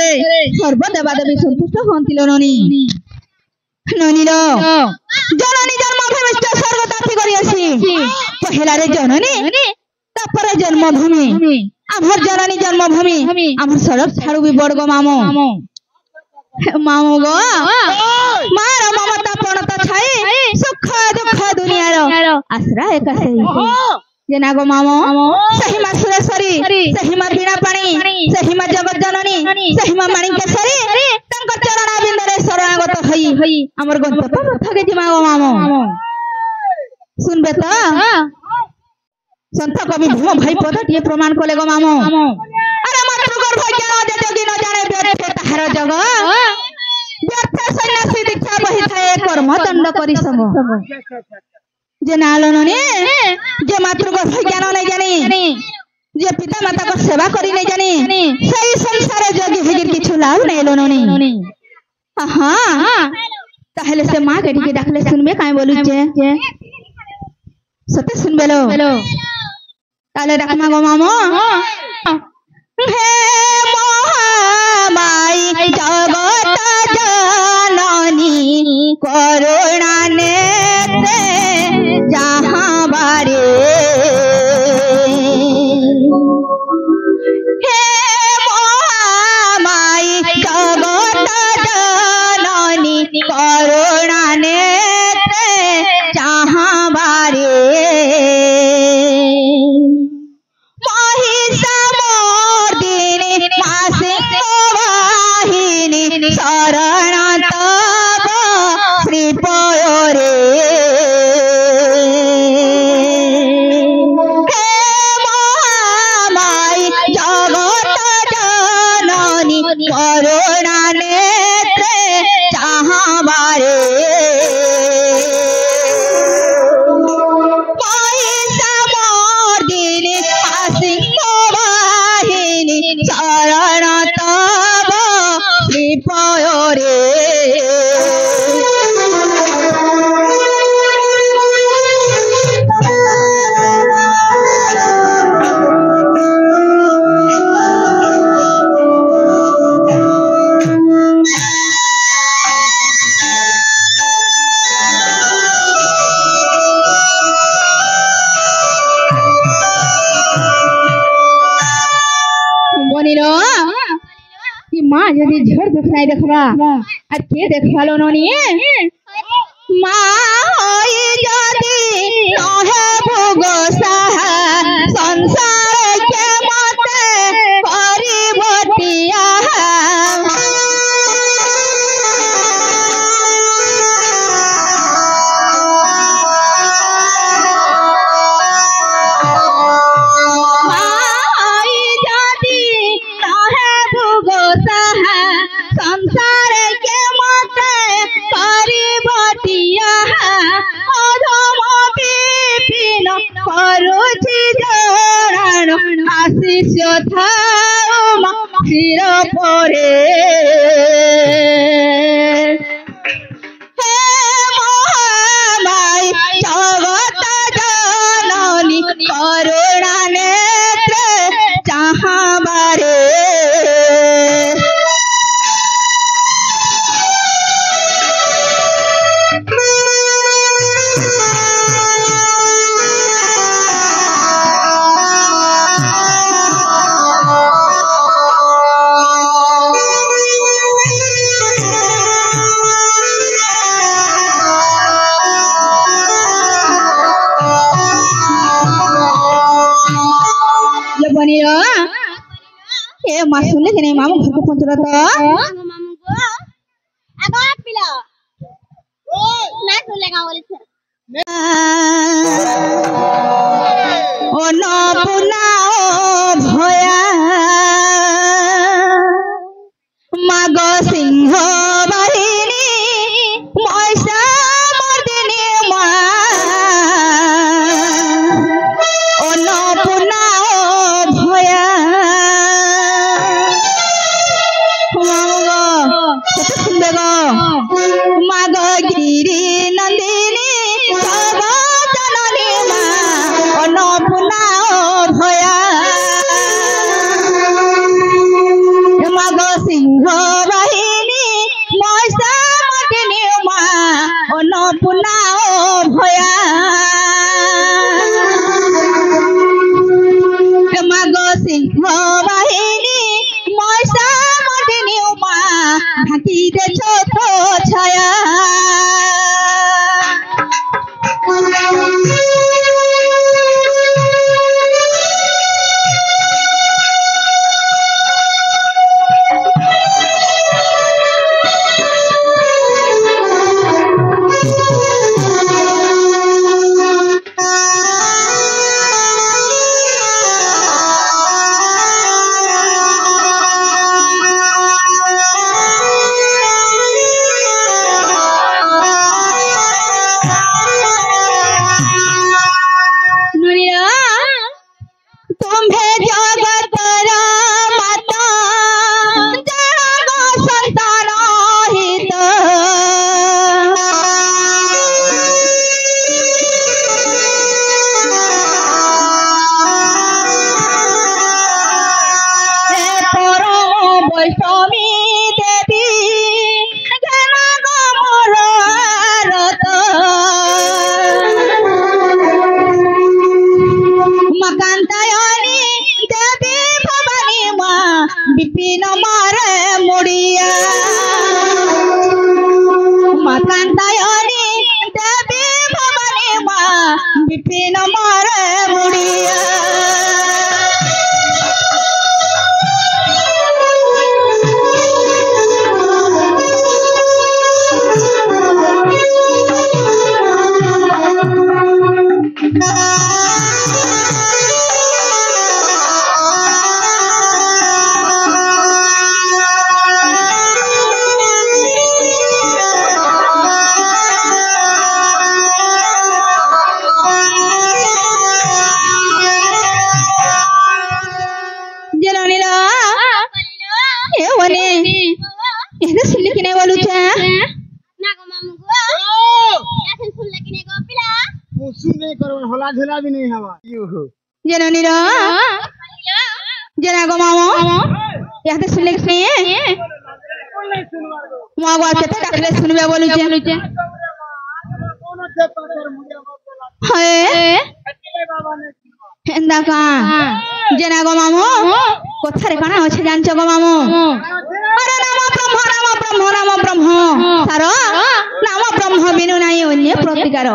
सर्वदेवादेवी संतुष्ट हंतिलो ननी ननीर जननी जन्मभूमिष्ठ स्वर्गदासी करी आसी पहला रे जननी तापर जन्मभूमि आमर जननी जन्मभूमि आमर सड़क छाड़ू भी बड़गो मामो मामो गो मार ममता प्रणत छाई सुख दुख दुनिया रो आसरा एक सही जेना गो मामो सही मा सुरेश्वरी सही मा बीणा पाणी सही मा जगत जननी सही मा माणिकेश्वरी तंकर चरण बिंदरे शरणागत हई हमर गंतव्य थके जिमा गो मामो सुनबे तो संत कवि भूम भाई पदटिए प्रमाण कले गो मामो अरे मातृगर्भ ज्ञान जे जगी न जाने व्यर्थ ताहार जग व्यर्थ सन्यासी दीक्षा बहि थाए कर्म दंड करी संग जे नालनने जे मातृगर्भ ज्ञान नहीं जानी जे पिता माता को सेवा करी नहीं जानी सही संसार जगी हेगिर किछु लाभ नहीं लोननी हां ताहले से मां के टिके डाकले सुनबे काई बोलु छे सते सुनबे लो ताले डाकमा गो मामो हे महामाई जगत जननी करुणा नेत्रे जहां बारे हे महामाई जगत जननी करुणा नेत्रे जहां बारे शरण तब श्री पयोरे हे महामाई जगत जननी करुणा नेत्रे जहां बारे शरण तब श्री पयोरे माँ यदि झड़ दुख नहीं देखवा और के देखवा लो नोनी माँ होई यदि नहे भोगो सहा संसार के मते परिबतिया संसार के मते परिबतिया माँ सुन ले कि नहीं मामू घर को पहुंच रहा था मामू को आगो पिला ना सुलेगा बोले थे ओ न पुना भया माग सिंह बाहिनी मयसा मर्दिनी मा ओ न पुना भया कत सुनबे गो माग गिरी नंदिनी सब जननी मा ओ न पुना भया माग सिंह बाहिनी मयसा मर्दिनी मा ओ न पुना भया माग सिंह बाहिनी मयसा मर्दिनी मा ढाकी दे ছোট ছায়া तुम्हें जगत माता जग संतान हित परम वैष्णवी देवी जन गमर रत मकांतायनी देवी भवानी माँ विपिन मारे मुड़िया मकांतायनी देवी भवानी माँ विपिन मारे मुड़िया होला झोला भी नहीं हवा जननी रो जना गो मामो याते सुनले के नहीं मां गो के तकले सुनबे बोलु छे हाय हेंदा का जना गो मामो कोथारे काना আছে জানছো गो मामो अरे नाम ब्रह्म सारो नाम ब्रह्म बिनु नाही अन्य प्रतिकार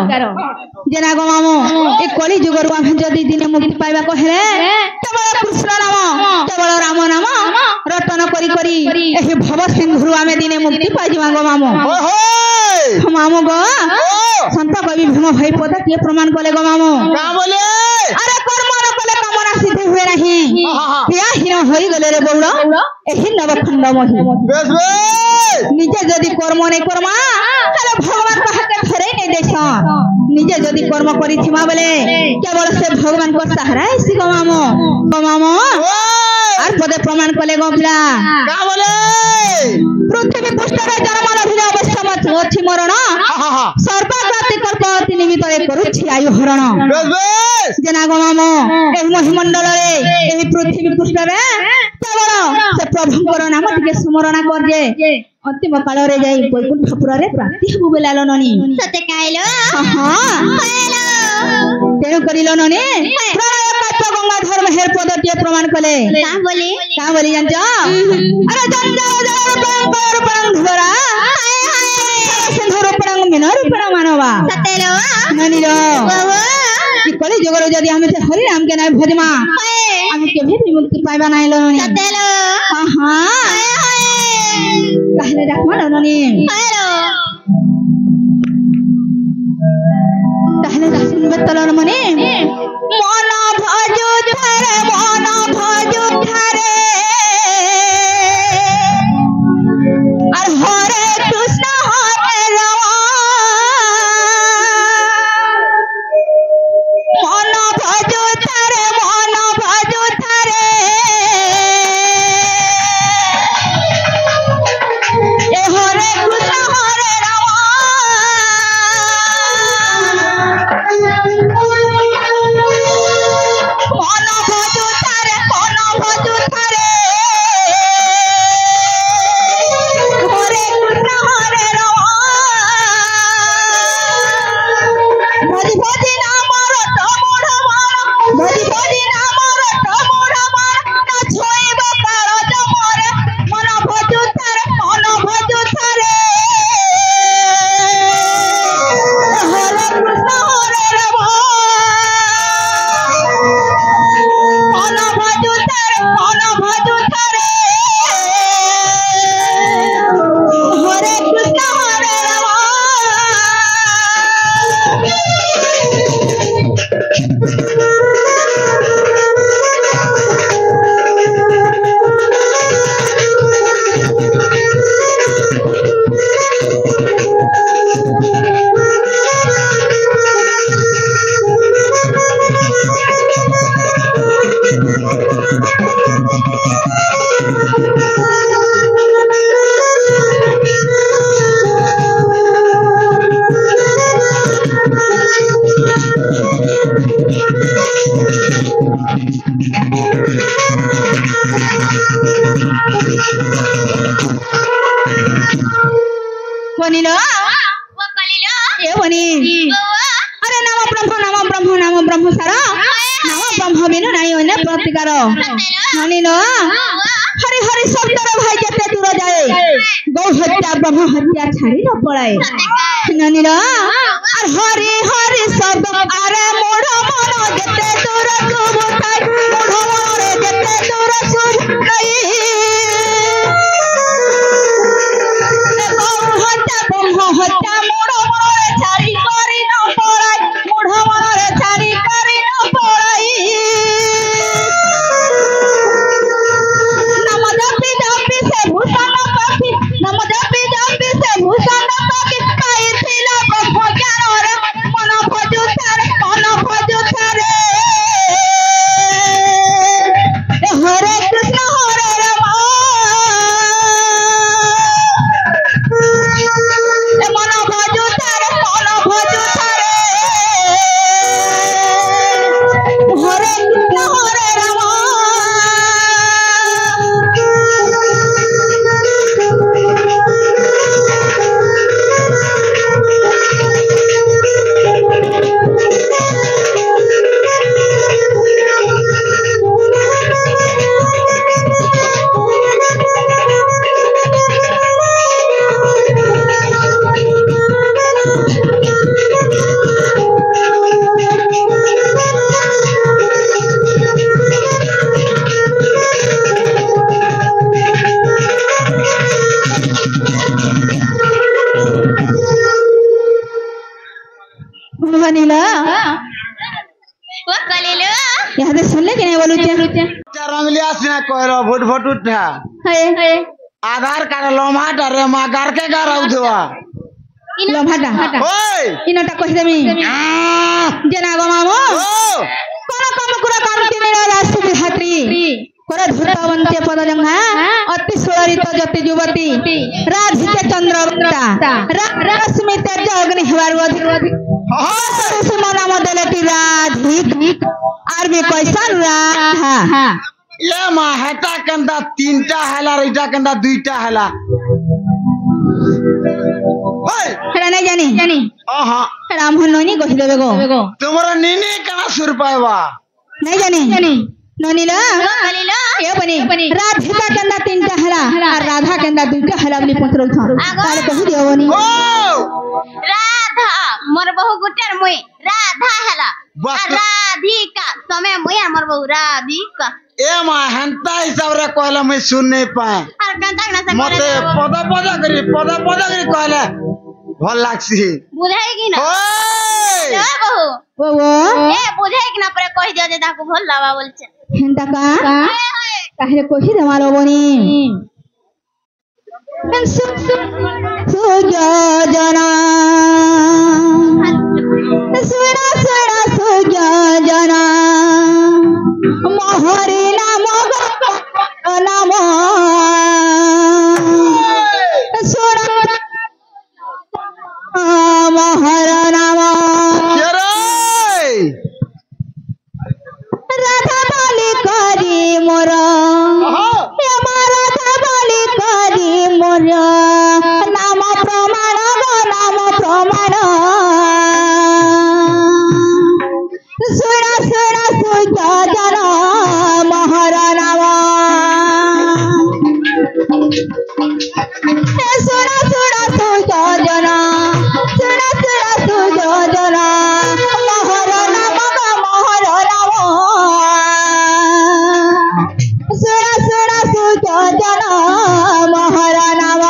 जना गो मामो ए कली जुगर आम जदि दिने मुक्ति पाइबा कहले केवल कृष्ण नाम केवल राम नाम रटन करी करी एही भव सिंधुरु आमे दिने मुक्ति पाइबा गो मामो मामो गो संत कवि भीम भाई पद के प्रमाण कले गो मामो का बोले अरे कर्म न कले कामना सिद्ध हुए नहीं हिया हिन होई गले रे बौड़ एही नवखंड मही बेस बेस निजे जदि कर्म नै करमा ताले भगवान कहाके फेरै नै देछ निजे जदि कर्म करिथिमा बेले केवल से भगवान को सहारा ऐसी गो मामो आर पदे प्रमाण कले गो पिला का बोले पृथ्वी पृष्ठरे जन्म लभिले अवश्य मत अछि मरण सर्वजाति कर्पति निमित्त करूछि आयु हरण बेस बेस जना गो मामो ए महिमंडल रे ए पृथ्वी पृष्ठरे केवल से प्रभुଙ୍କର नाम टिके स्मरण कर जे अंतिम काल रे जाई वैकुंठपुर रे प्राप्ति हबु बेलालो ननी सते काइलो हां तेनु करिलो ननी प्रलय कात्य गंगाधर मेहर पदटिए प्रमाण कले का बोली जानजो अरे जंजाल रूपं धुरा सिंधु रूपं मिनो रूपं मानवा सतेलो ननी रो कि कली जुगर जदी हमें से हरि नाम के नाम भजमा हमें के भी मुक्ति पाइबा नाही लो ननी सतेलो हाँ তাহলে দেখো ননি তাহলে শুনবে তলর মনে মন ভজু ধারে আর হরে কৃষ্ণ হরে রাম মন ভজু ধারে এ হরে কৃষ্ণ হরে রাম মন ভজু ধারে হরে কৃষ্ণ হরে রাম ভজি ভজি নাম রত মোড় মার ভজি ভজি নাম রত মোড় মার না ছইব কার জমরে মন ভজু ধারে হরে কৃষ্ণ হরে রাম মন ভজু ধারে হরে কৃষ্ণ হরে রাম বনিল এ বনি আরে নাম ব্রহ্ম সারা নাম ব্রহ্ম বিনু নাই অন্য প্রতিকার বনিল হরি হরি শব্দর ভাই যেতে দূর যায় গৌ হত্যা ব্রহ্ম হত্যা ছাড়ি ন পড়ায় ননিল আর হরি হরি শব্দ আরে মোড় মন যেতে দূর শুভ তাই মোড় মনে যেতে দূর শুভ তাই ব্রহ্ম হত্যা মোড় মনে ছাড়ি করি ন পড়াই মোড় মনে ছাড়ি করি ন পড়াই নাম জপি সে ভূষণ পাখি নাম জপি সে ভূষণ পাখি পাইছিল ব্রহ্ম জ্ঞান রে মন ভজু ধারে হরে কৃষ্ণ হরে রাম মন ভজু ধারে হরে কৃষ্ণ হরে রাম बनिला यहाँ सुनले कि नहीं बोलू रंगलिया से कहरो भोट उठा आधार कार्ड लोमाटा रे मा गार के गार उठवा लोभाटा ओए इनटा कहि देमी जना गो मामो कोन कम कुरा करती नहीं राष्ट्र विधात्री करे धूर्तवंते पदजंघा अति सुलरित जति युवती राधिके चंद्रवंता रश्मि तेज अग्नि हेबार अधिक मन मदलटी राधिक आर भी कैसा राधा ये मा हेटा कंदा तीनटा हला रेटा कंदा दुईटा हला ओए हेरा नहीं जानी आहा राम हनोनी कहि देबे गो तुमरा नीनी कना सुर पाएवा नहीं जानी ननीला ये बनी राधिका कंदा तीनटा हला और राधा कंदा दुईटा हला बोली पत्रल था ताले कहि दियो बनी राधा राधा मोर बहु गुटेर मुई राधा हला बस। राधिका समय मुई मोर बहु राधिका ए माँ हेंता हिसाब रे कहले मैं सुन नहीं पाए और कंता ना से मते पदा करी कहले भल लागसी बुझाई कि ना ओए ए बहु ओ ए बुझाई कि ना पर कहि दियो जे ताको भल लावा बोलछे हेंता का काहे कोशी देमालो बनी सुजना सुना सुना सुजना मोहरी नाम नाम सुना मोहर नाम के रे राधा बलि करी मोर राधा बलि करी मोर नाम प्रमाण नाम प्रमाण सुना सुना सुजन मोहर नाम सुना सुना सुजन सुना सुना सुजन मोहर नाम मोहर नाम सुना सुना सुजन मोहर नाम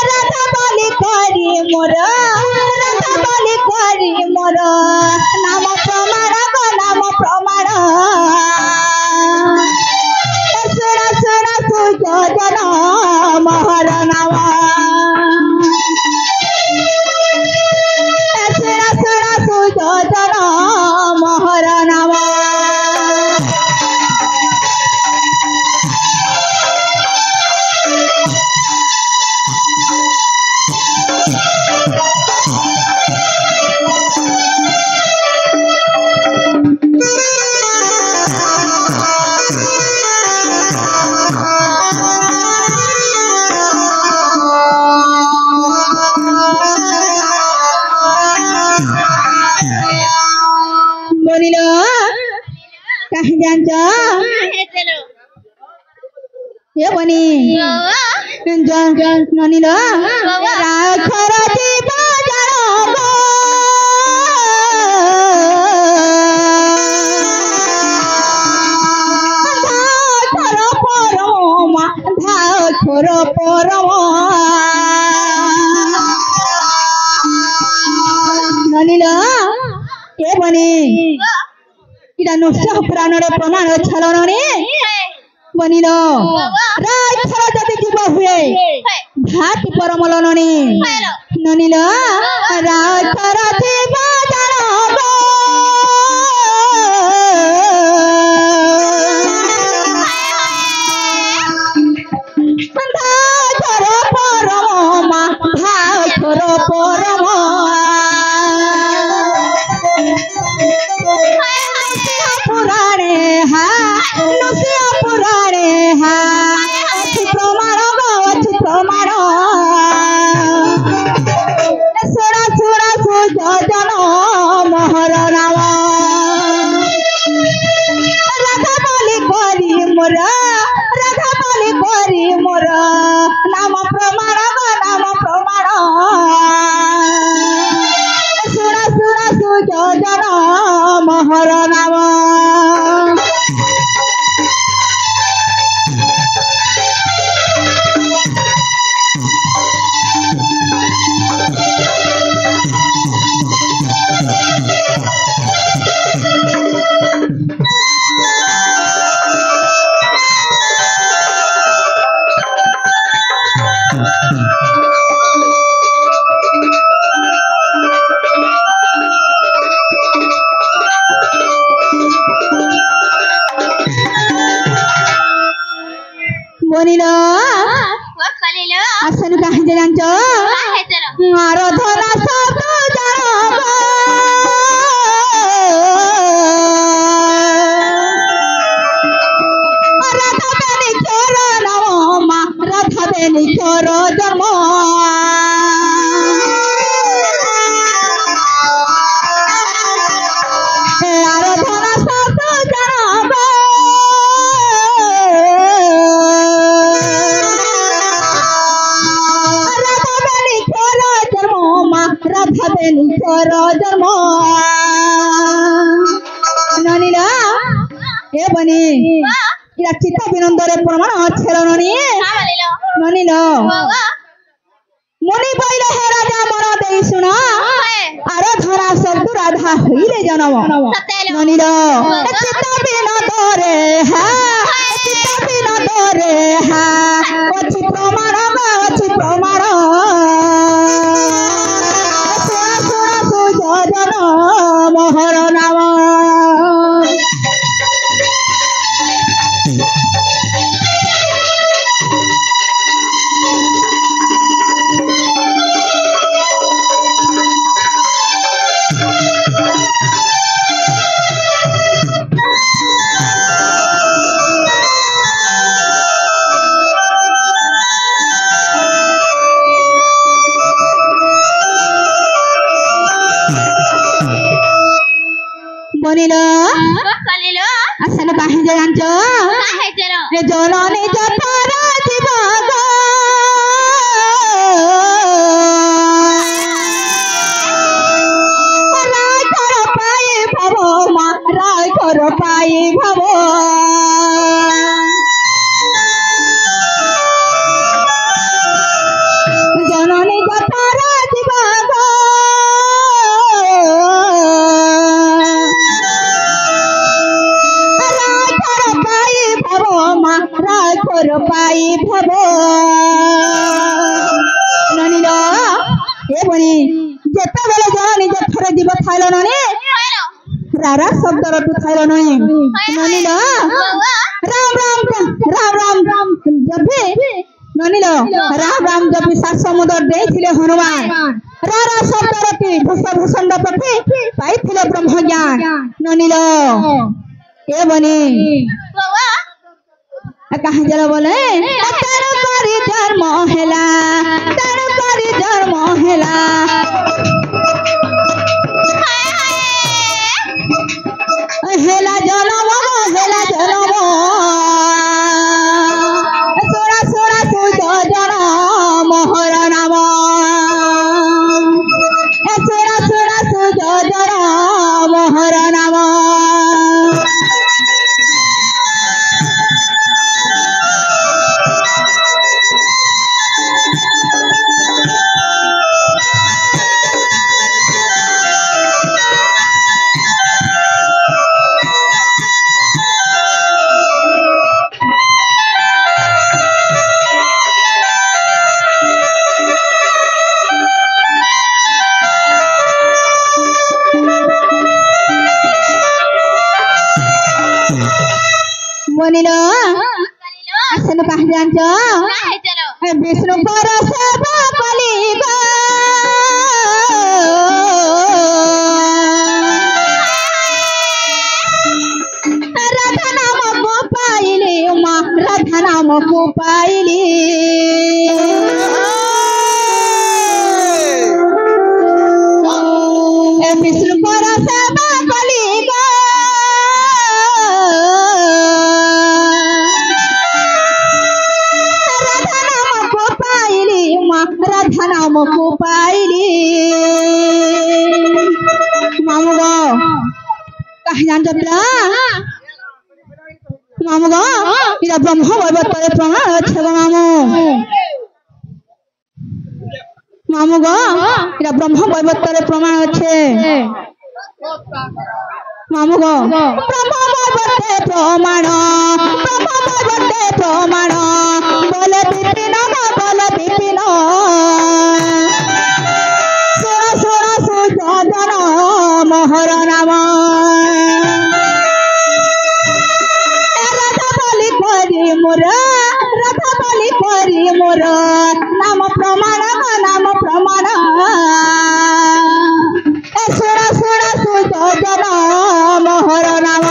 राधा बलि करी मोर राधा बलि करी मोर नाम प्रमाण नाम प्रमाण सुना सुना सुजन मोहर नाम सुना सुना सुजन मोहर नाम बोलिलो कहीं जान हे चलो ये बनी जन ननिलो राखर जीव जन छोर परम ननिलो ये बनी इटा नुष्य प्राणरे प्रमाण छलनने बनिलो राय छल जति जीव हुए भाति परमलनने ननिलो राय छल जीव जन पुराणे प्रमाण प्रमाण सुरा सुरा सुजन मोहर नाम राधा बलि करी मोर राधा बलि करी मोर नाम प्रमाण नाम प्रमाण ভাবে নিচর জন্ম ননিলা এ বনি ইয়া চিত্ত বিনন্দরে প্রমাণ ছিল ননি ননিল মনি পাইলে হে রাজা মন দেই শুন আর ধরা শব্দ রাধা হইলে জন্ম ননিল চিত্ত বিনন্দরে হা চিত্ত বিনন্দরে হা অছি প্রমাণ অছি প্রমাণ মোহর নাম বনিল আসলে কাহি জানছ এ জননী যথারা জীবগ রায় কর পাই ভব মা রায় কর পাই ভব জননী যথারা জীবগ রায় কর পাই ভব ননিল এ বনি যেতবেলে জননী যে থরে জীব থাইল ননি রারা শব্দ রটু থাইল ননি ননিল রাম রাম রাম রাম রাম জপে ননিল রাম রাম জপে সাত সমুদ্র দেইছিলে হনুমান রারা শব্দ রটি ভূষণ্ড পথে পাইছিলে ব্রহ্মজ্ঞান ননিল এ বনি कहा जरा बोले तेरो करी जन्म हेला हेला जन्म सोरा सोरा सुज जन मोहर नाम सोरा सोरा सुज जन मोहर नाम বনিল আসলে কাহি জানছ বিষ্ণু পর সেবা কলি গো রাধা নামক পাইলি মা রাধা নামক পাইলি বিষ্ণু পর সেবা কলি গো राधा नाम को पाइली मामू गो कहा जानते पिला मामू गो इरा ब्रह्म वैवर्तरे प्रमाण अच्छे गो मामू गो इरा ब्रह्म वैवर्तरे प्रमाण अच्छे मामू गो ब्रह्म वैवर्ते प्रमाण बोले विपिन मोहर नाम राधा बलि करी मोर नाम प्रमाण सुरा सुरा सुजन मोहर नाम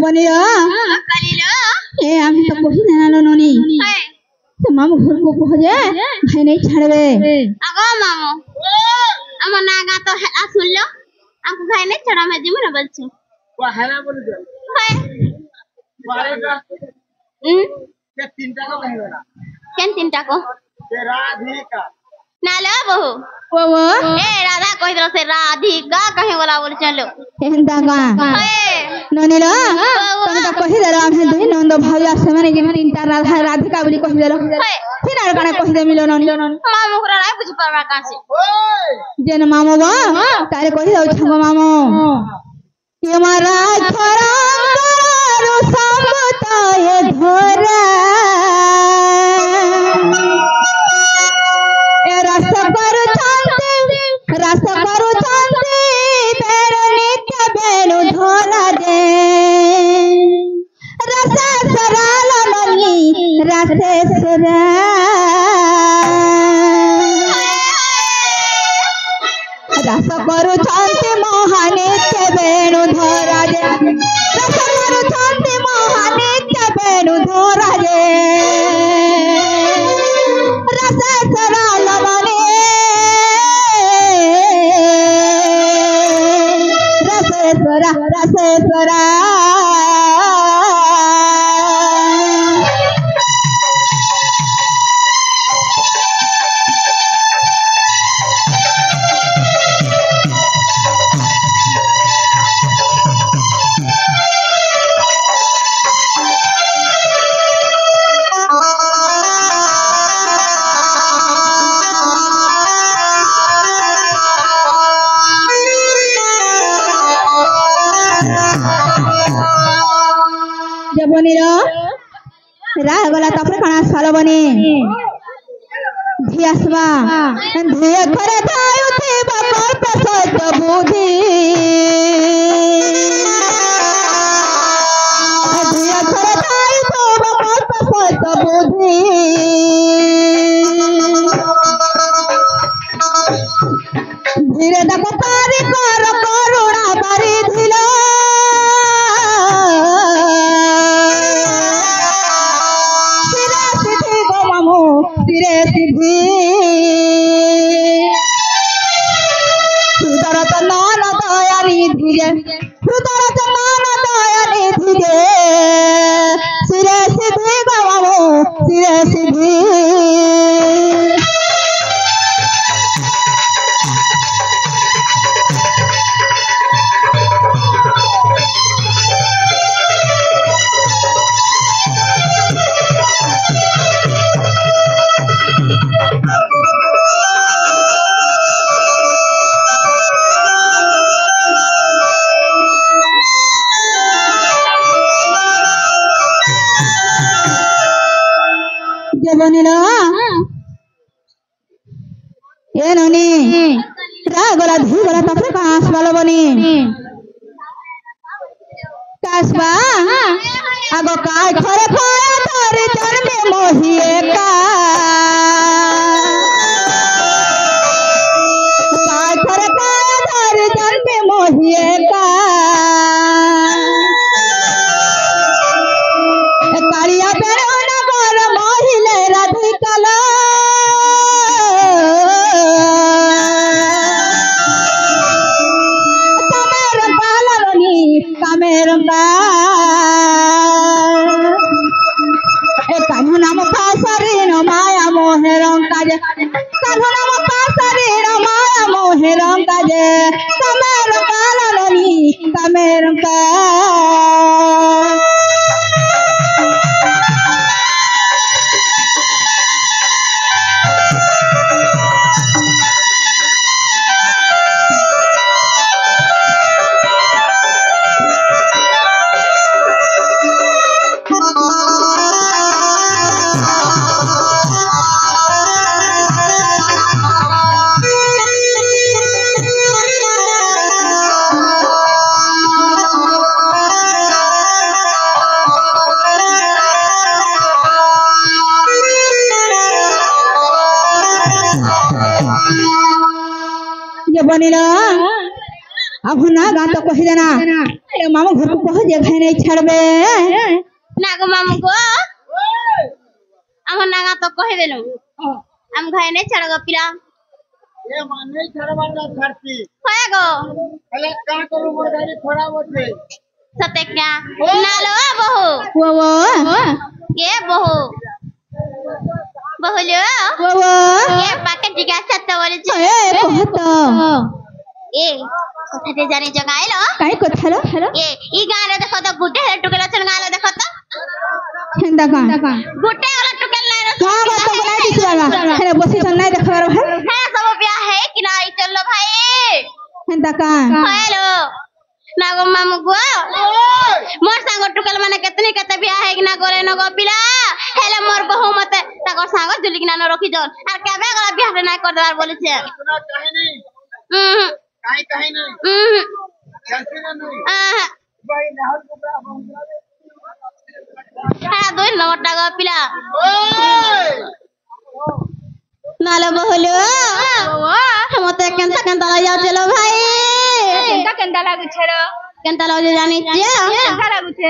বনিরা কালিলো এ আমি তো কহি জানালো ননি হ্যাঁ তো মামু ঘর को कह जे भाई नहीं छाड़बे আগো মামু আমার নাগা তো আসুনলো আমাকে ভাই না ছড়া মে দিমু না বলছো वो है ना बोल दे হ্যাঁ बारे का হুম ये तीन टाका कहेगा ना কেন তিনটা কো ये राधिका না লো বহু वो ए राधा कहि दो से राधिका कहे वाला बोल चलो एंदा का हए ननीला तने तो कहि देला हम दुई नंद भाई आसे माने कि तीनटा राधा राधिका बोली कहि देला हए फिर आर काने कहि दे मिलो ननी मामू को ना बुझ पावा कासे ओए जेन मामो बा तारे कहि दउ छंगो मामो ये मारा खरा करो समताय धरा ए रस करू चंदे तेरे नित्य बेनु धरा दे रस सराल मनी रस सरा रस करू चंदे मोहनित्य बेनु धरा दे रस करू चंदे मोहनित्य बेनु धरा दे रस सराल मनी रस स्वरा बनिरो राह गला तपरे कणा साल बनी धियासबा धिया करे थायु थे बापर प्रसद बुद्धि धिया करे थायु तो बापर प्रसद बुद्धि धीरे देखो तारी कर करुणा बारी धिला सिरे सिद्धि सुदरत नान दया निधिजे सुदरत नान दया निधिजे सिरे सिद्धि गवामो सिरे सिद्धि बनिलो ए ननी रागला धीगला तपरे कास वाला बनी कासबा आगो काय खरे खाया तारे जन्मे मोहिए का काय खरे खाया तारे जन्मे मोहिए का कालिया पेड़ो नगर मोहिले राधिकला कामेर ए कान्हू नाम पासरी न माया मोहेरं काजे कान्हू नाम पासरी न माया मोहेरं काजे कामेर कालनी कामेर का গাঁ তো কহিলে না আরে মামু ঘরକୁ কহ যে ভাই নাই ছাড়বে না গো মামু গো আমার নাগা তো কহে দেলু আম ঘাই নাই ছাড় গো পিলা এ মানে ছাড়বার না ছাড়ছি কয় গো তাহলে কা করু মোর গাড়ি খরাব আছে সতে ক্যা না লো বহু ও কে বহু বহু লো ও কে পাকে জিজ্ঞাসা তো বলেছে এ কহত এ কথাতে জানি জগাইলো কাই কথা লো এ ই গালে দেখো তো গুটে হেলে টুকেল আছে গালে দেখো তো হেন্দা গাঁ গুটে হলে টুকেল নাই রে গাঁ তো বলাই দিছি বাবা হেরে বসি সন নাই দেখবার ভাই হ্যাঁ সব বিয়া হে কি নাই চলো ভাই হেন্দা গাঁ হ্যালো না গো মামু গো মোর সাঙ্গ টুকেল মানে কেতে বিয়া হে কি না করে ন গো পিলা হেলে মোর বহু মতে তাকর সাঙ্গ জুলি কিনা ন রখি জন আর কেবে গলা বিয়া নাই করে দেবার বলেছে শোনা কাহিনী কাই কাহিনী জানছি না নই ভাই নাহল কোটা হ্যাঁ 2 নম্বরটা গো পিলা ওই নালে বহলো মতে কেনতা যাচ্ছিল ভাই কেনতা লাগুছে রে কেনতা লাগুছে জানিছ কেনতা লাগুছে